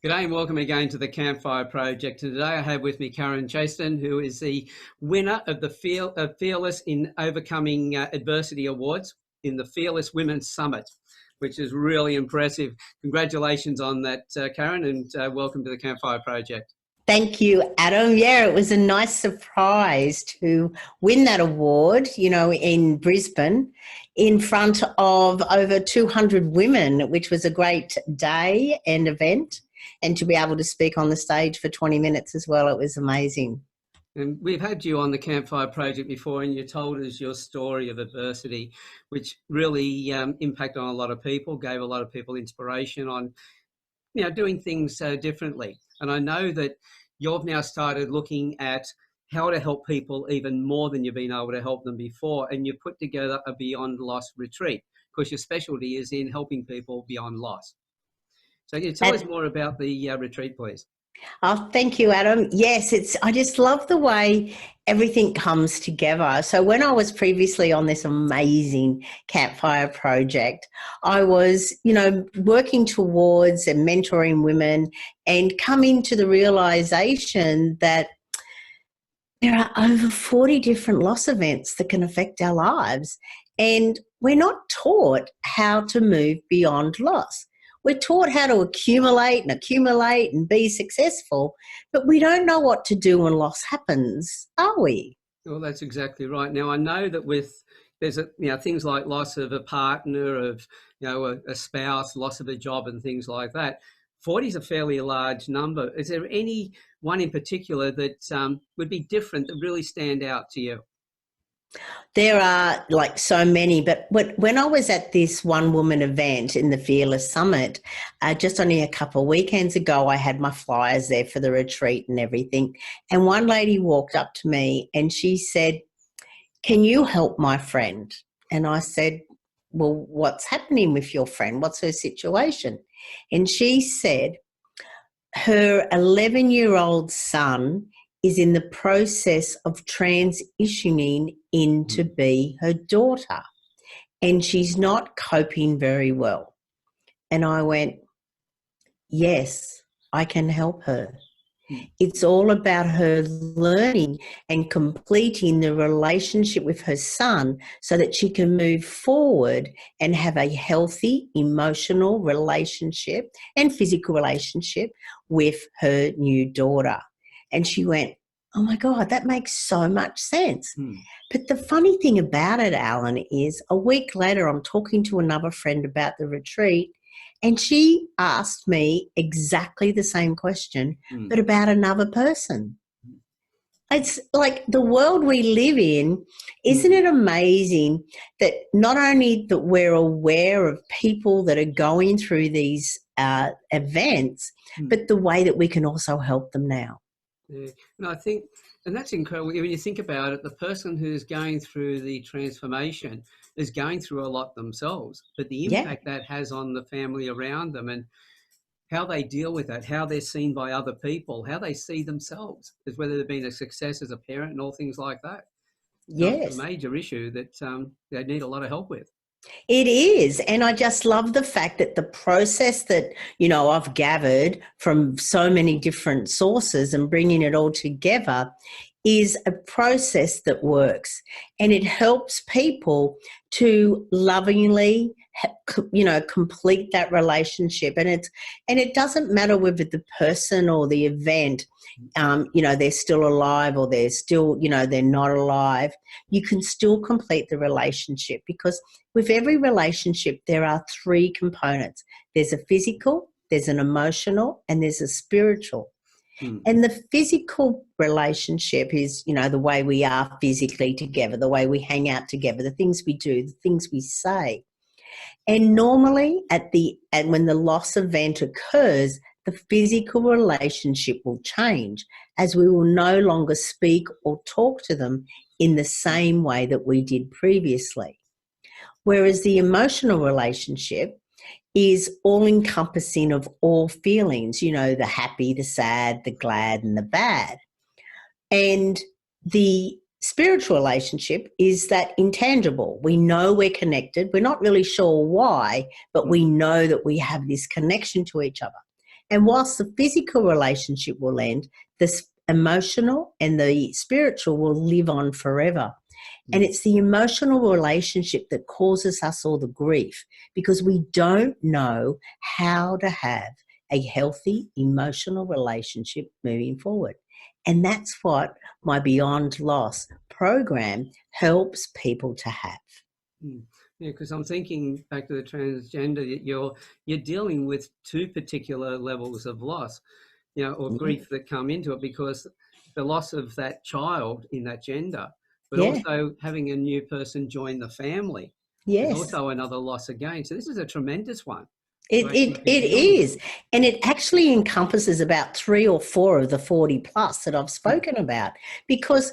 G'day and welcome again to the Campfire Project. And today I have with me Karen Chaston, who is the winner of the Fearless in Overcoming Adversity Awards in the Fearless Women's Summit, which is really impressive. Congratulations on that, Karen, and welcome to the Campfire Project. Thank you, Adam. Yeah, it was a nice surprise to win that award, in Brisbane in front of over 200 women, which was a great day and event. And to be able to speak on the stage for 20 minutes as well, it was amazing. And we've had you on the Campfire Project before, and you told us your story of adversity, which really impacted on a lot of people, gave a lot of people inspiration on, doing things differently. And I know that you've now started looking at how to help people even more than you've been able to help them before. And you put together a Beyond Loss retreat, because your specialty is in helping people beyond loss. So can you tell us more about the retreat, please? Oh, thank you, Adam. Yes, I just love the way everything comes together. So when I was previously on this amazing Campfire project, I was, working towards and mentoring women and coming to the realization that there are over 40 different loss events that can affect our lives. And we're not taught how to move beyond loss. We're taught how to accumulate and be successful, but we don't know what to do when loss happens, are we? Well, that's exactly right. Now, I know that there's things like loss of a partner, of a spouse, loss of a job, and things like that. 40 is a fairly large number. Is there any one in particular that would be different, that really stand out to you? There are so many, but when I was at this one woman event in the Fearless Summit, just only a couple of weekends ago, I had my flyers there for the retreat and everything. And one lady walked up to me and she said, "Can you help my friend?" And I said, "Well, what's happening with your friend? What's her situation?" And she said, her 11-year-old son is in the process of transitioning into be her daughter, and she's not coping very well. And I went, yes, I can help her. It's all about her learning and completing the relationship with her son so that she can move forward and have a healthy emotional relationship and physical relationship with her new daughter. And she went, "Oh my God, that makes so much sense." But the funny thing about it, Alan, is a week later I'm talking to another friend about the retreat, and she asked me exactly the same question, but about another person. It's like the world we live in, isn't it amazing that not only that we're aware of people that are going through these events, but the way that we can also help them now. Yeah. And I think, and that's incredible. When you think about it, the person who's going through the transformation is going through a lot themselves, but the impact that has on the family around them and how they deal with that, how they're seen by other people, how they see themselves, is whether they've been a success as a parent and all things like that. Yes. It's a major issue that they need a lot of help with. It is. And I just love the fact that the process that, I've gathered from so many different sources and bringing it all together is a process that works, and it helps people to lovingly, complete that relationship. And it doesn't matter whether the person or the event, they're still alive or they're still, they're not alive. You can still complete the relationship, because with every relationship, there are three components. There's a physical, there's an emotional, and there's a spiritual. And the physical relationship is, the way we are physically together, the way we hang out together, the things we do, the things we say. And normally when the loss event occurs, the physical relationship will change, as we will no longer speak or talk to them in the same way that we did previously. Whereas the emotional relationship is all-encompassing of all feelings, the happy, the sad, the glad, and the bad. And the spiritual relationship is that intangible. We know we're connected. We're not really sure why, but we know that we have this connection to each other. And whilst the physical relationship will end, the emotional and the spiritual will live on forever. And it's the emotional relationship that causes us all the grief, because we don't know how to have a healthy emotional relationship moving forward. And that's what my Beyond Loss program helps people to have. Yeah, because I'm thinking back to the transgender, you're dealing with two particular levels of loss, or grief that come into it, because the loss of that child in that gender, but Yeah. also having a new person join the family is Yes. also another loss again. So this is a tremendous one It, to actually it, be it dealing with. is. And it actually encompasses about 3 or 4 of the 40 plus that I've spoken about. Because,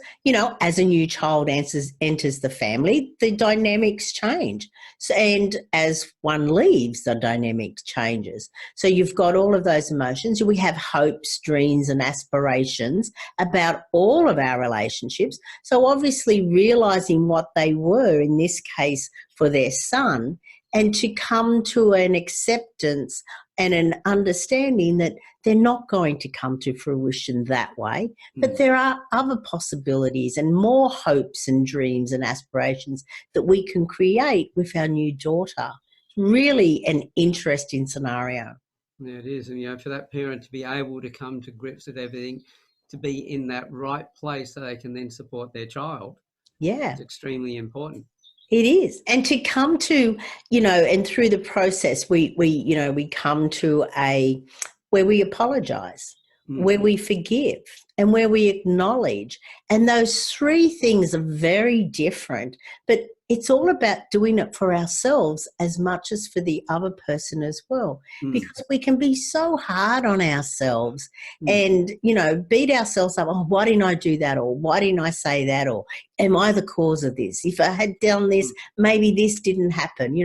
as a new child enters the family, the dynamics change. So, and as one leaves, the dynamic changes. So you've got all of those emotions. We have hopes, dreams, and aspirations about all of our relationships. So obviously realizing what they were, in this case for their son, and to come to an acceptance and an understanding that they're not going to come to fruition that way, but there are other possibilities and more hopes and dreams and aspirations that we can create with our new daughter. Really an interesting scenario. Yeah, it is. And, for that parent to be able to come to grips with everything, to be in that right place so they can then support their child, Yeah. is extremely important. It is. And to come to, and through the process, we come to where we apologize, where we forgive, and where we acknowledge. And those 3 things are very different, but it's all about doing it for ourselves as much as for the other person as well. Because we can be so hard on ourselves and, beat ourselves up. Oh, why didn't I do that? Or why didn't I say that? Or am I the cause of this? If I had done this, maybe this didn't happen.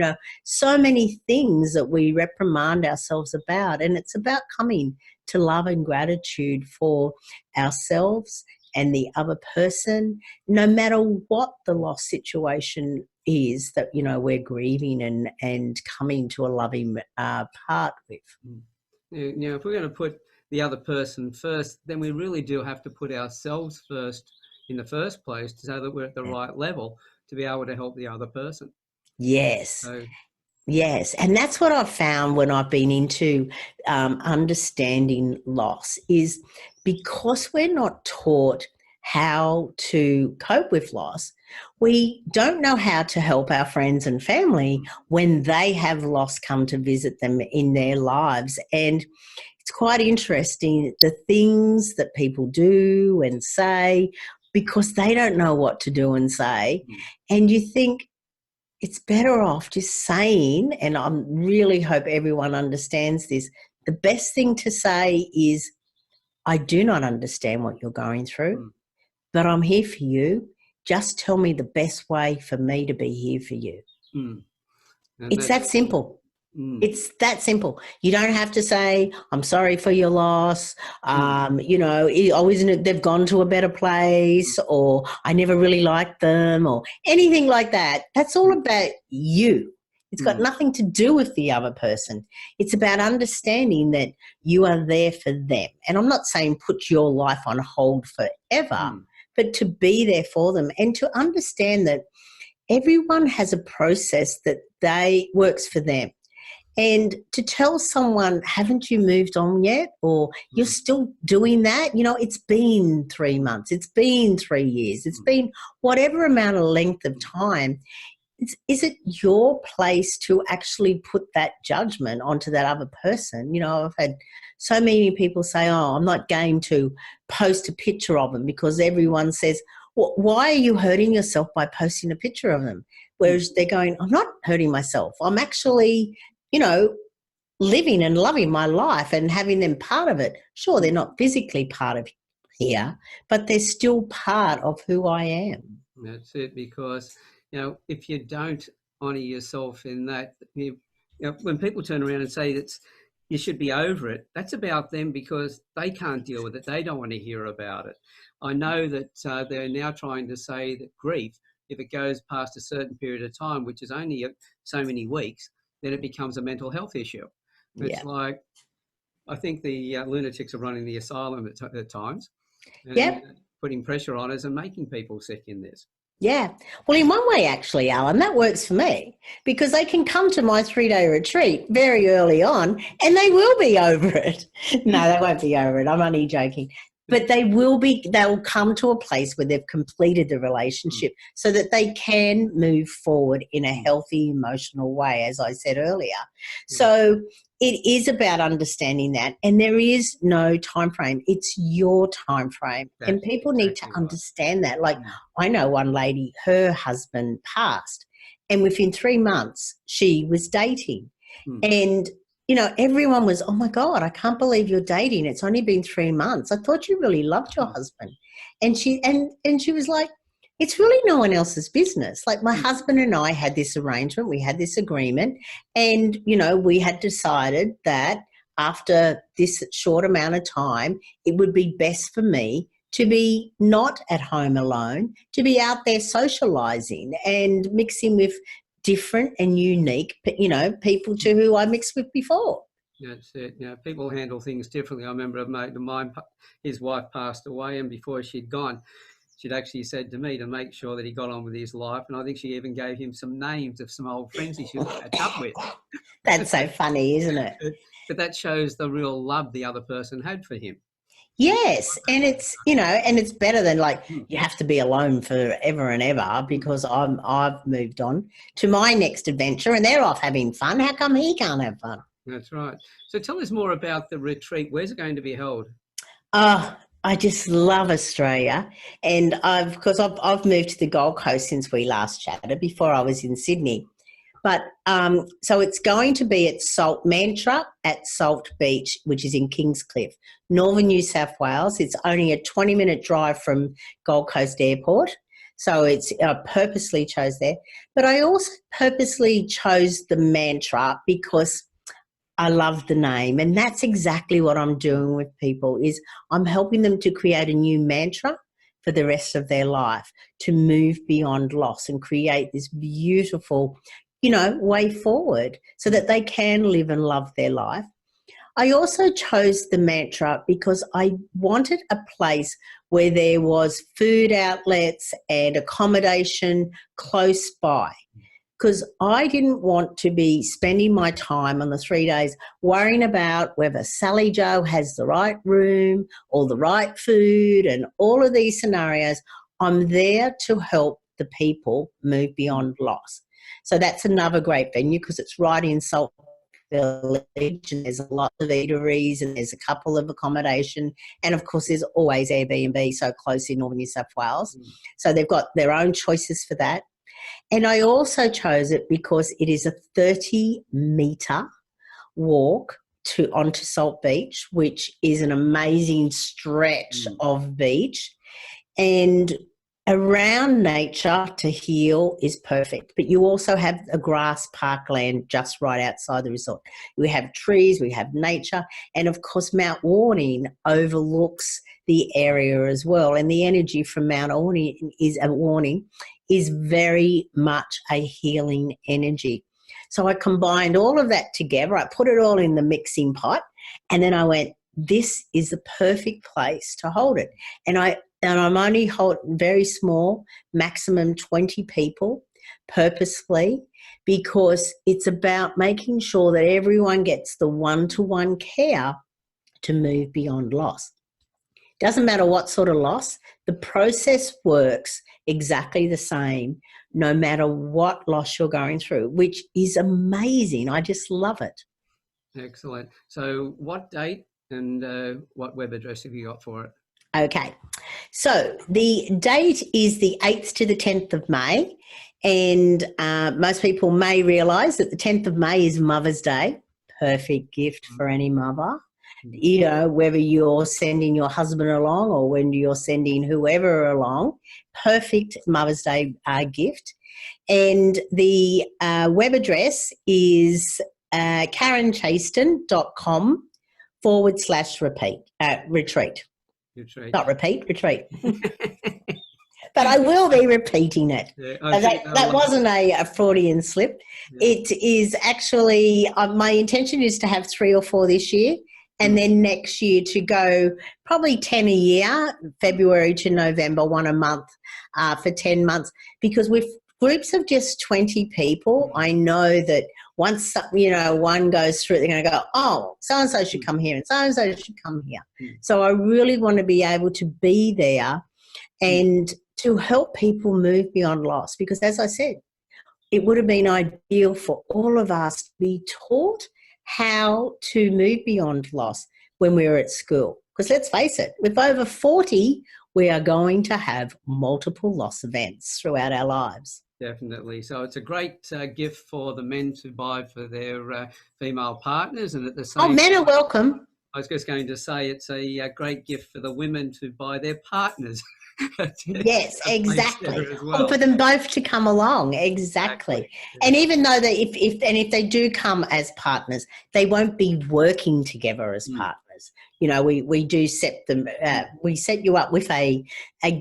So many things that we reprimand ourselves about. And it's about coming to love and gratitude for ourselves and the other person, no matter what the loss situation is that, we're grieving and coming to a loving part with. If we're going to put the other person first, then we really do have to put ourselves first in the first place, so that we're at the right level to be able to help the other person. Yes. So, yes. And that's what I've found when I've been into understanding loss, is because we're not taught how to cope with loss, we don't know how to help our friends and family when they have loss come to visit them in their lives. And it's quite interesting, the things that people do and say, because they don't know what to do and say. And you think, it's better off just saying, and I really hope everyone understands this, the best thing to say is, I do not understand what you're going through, but I'm here for you. Just tell me the best way for me to be here for you. It's that simple. It's that simple. You don't have to say, I'm sorry for your loss. They've gone to a better place, or I never really liked them, or anything like that. That's all about you. It's got nothing to do with the other person. It's about understanding that you are there for them. And I'm not saying put your life on hold forever, but to be there for them and to understand that everyone has a process that works for them. And to tell someone, haven't you moved on yet? Or you're still doing that? It's been 3 months. It's been 3 years. It's been whatever amount of length of time. Is it your place to actually put that judgment onto that other person? I've had so many people say, oh, I'm not game to post a picture of them, because everyone says, well, why are you hurting yourself by posting a picture of them? Whereas they're going, I'm not hurting myself. I'm actually, living and loving my life and having them part of it. Sure, they're not physically part of here, but they're still part of who I am. That's it, because, if you don't honour yourself in that, when people turn around and say that you should be over it, that's about them, because they can't deal with it. They don't want to hear about it. I know that they're now trying to say that grief, if it goes past a certain period of time, which is only so many weeks, then it becomes a mental health issue. It's like, I think the lunatics are running the asylum at times and Yep. putting pressure on us and making people sick in this. Yeah. Well, in one way, actually, Alan, that works for me because they can come to my 3-day retreat very early on and they will be over it. No, they won't be over it. I'm only joking. But they'll come to a place where they've completed the relationship so that they can move forward in a healthy, emotional way, as I said earlier. So it is about understanding that. And there is no time frame. It's your time frame. And people need to understand that. Like, I know one lady, her husband passed, and within 3 months she was dating. And you know, everyone was, oh my God, I can't believe you're dating. It's only been 3 months. I thought you really loved your husband. And she was like, it's really no one else's business. Like, my husband and I had this arrangement, we had this agreement, and, you know, we had decided that after this short amount of time, it would be best for me to be not at home alone, to be out there socializing and mixing with different and unique, you know, people to who I mixed with before. That's it. You know, people handle things differently. I remember a mate of mine, his wife passed away, and before she'd gone, she'd actually said to me to make sure that he got on with his life, and I think she even gave him some names of some old friends he should catch up with. That's so funny, isn't it? But that shows the real love the other person had for him. Yes, and it's, you know, and it's better than like you have to be alone forever and ever, because I've moved on to my next adventure and they're off having fun. How come he can't have fun? That's right. So tell us more about the retreat. Where's it going to be held? I just love Australia, and I've moved to the Gold Coast since we last chatted. Before I was in Sydney. But so it's going to be at Salt Mantra at Salt Beach, which is in Kingscliff, northern New South Wales. It's only a 20-minute drive from Gold Coast Airport. So it's purposely chose there. But I also purposely chose the mantra because I love the name. And that's exactly what I'm doing with people, is I'm helping them to create a new mantra for the rest of their life, to move beyond loss and create this beautiful, you know, way forward so that they can live and love their life. I also chose the mantra because I wanted a place where there was food outlets and accommodation close by, because I didn't want to be spending my time on the 3 days worrying about whether Sally Joe has the right room or the right food and all of these scenarios. I'm there to help the people move beyond loss. So that's another great venue because it's right in Salt Village, and there's a lot of eateries and there's a couple of accommodation, and of course there's always Airbnb so close in Northern New South Wales. So they've got their own choices for that. And I also chose it because it is a 30-metre walk onto Salt Beach, which is an amazing stretch of beach, and around nature to heal is perfect. But you also have a grass parkland just right outside the resort. We have trees, we have nature, and of course Mount Warning overlooks the area as well. And the energy from Mount Warning is very much a healing energy. So I combined all of that together. I put it all in the mixing pot, and then I went, this is the perfect place to hold it. And I'm only holding very small, maximum 20 people purposefully, because it's about making sure that everyone gets the one-to-one care to move beyond loss. Doesn't matter what sort of loss, the process works exactly the same no matter what loss you're going through, which is amazing. I just love it. Excellent. So what date and what web address have you got for it? Okay, so the date is the 8th to the 10th of May, and most people may realise that the 10th of May is Mother's Day. Perfect gift for any mother, you know, whether you're sending your husband along or when you're sending whoever along, perfect Mother's Day gift. And the web address is karenchaston.com/retreat. Not repeat, retreat. But I will be repeating it. Yeah, that wasn't a Freudian slip. Yeah. It is actually, my intention is to have 3 or 4 this year, And then next year to go probably 10 a year, February to November, one a month for 10 months. Because with groups of just 20 people, I know that once, one goes through, they're going to go, oh, so-and-so should come here and so-and-so should come here. So I really want to be able to be there and to help people move beyond loss. Because as I said, it would have been ideal for all of us to be taught how to move beyond loss when we were at school. Because let's face it, with over 40, we are going to have multiple loss events throughout our lives. Definitely. So it's a great gift for the men to buy for their female partners, and at the same men are welcome. I was just going to say it's a great gift for the women to buy their partners. Yes, exactly. Well. Or for them both to come along, exactly. Yeah. And even though if they do come as partners, they won't be working together as partners. We do set them. We set you up with a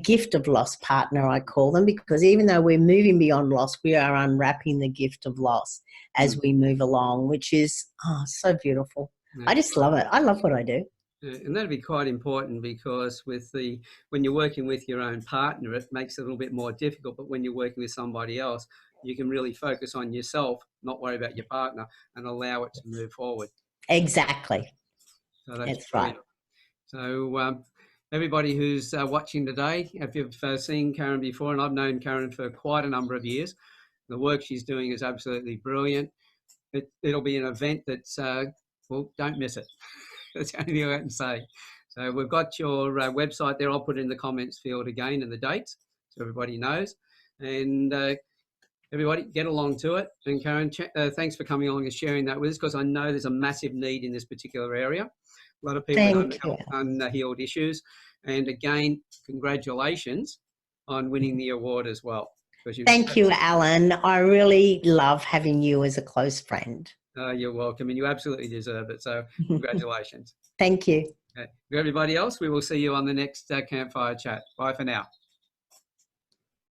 gift of loss partner, I call them, because even though we're moving beyond loss, we are unwrapping the gift of loss as we move along, which is so beautiful. Yeah. I just love it. I love what I do. And that'd be quite important, because when you're working with your own partner, it makes it a little bit more difficult. But when you're working with somebody else, you can really focus on yourself, not worry about your partner, and allow it to move forward. Exactly. So that's right. So everybody who's watching today, if you've seen Karen before, and I've known Karen for quite a number of years, the work she's doing is absolutely brilliant. It'll be an event that's, don't miss it. That's the only thing I can say. So we've got your website there. I'll put it in the comments field again and the dates so everybody knows. And everybody get along to it. And Karen, thanks for coming along and sharing that with us, because I know there's a massive need in this particular area. A lot of people have unhealed issues. And again, congratulations on winning the award as well. Thank you, Alan. I really love having you as a close friend. You're welcome, and you absolutely deserve it. So congratulations. Thank you. Okay. For everybody else, we will see you on the next Campfire Chat. Bye for now.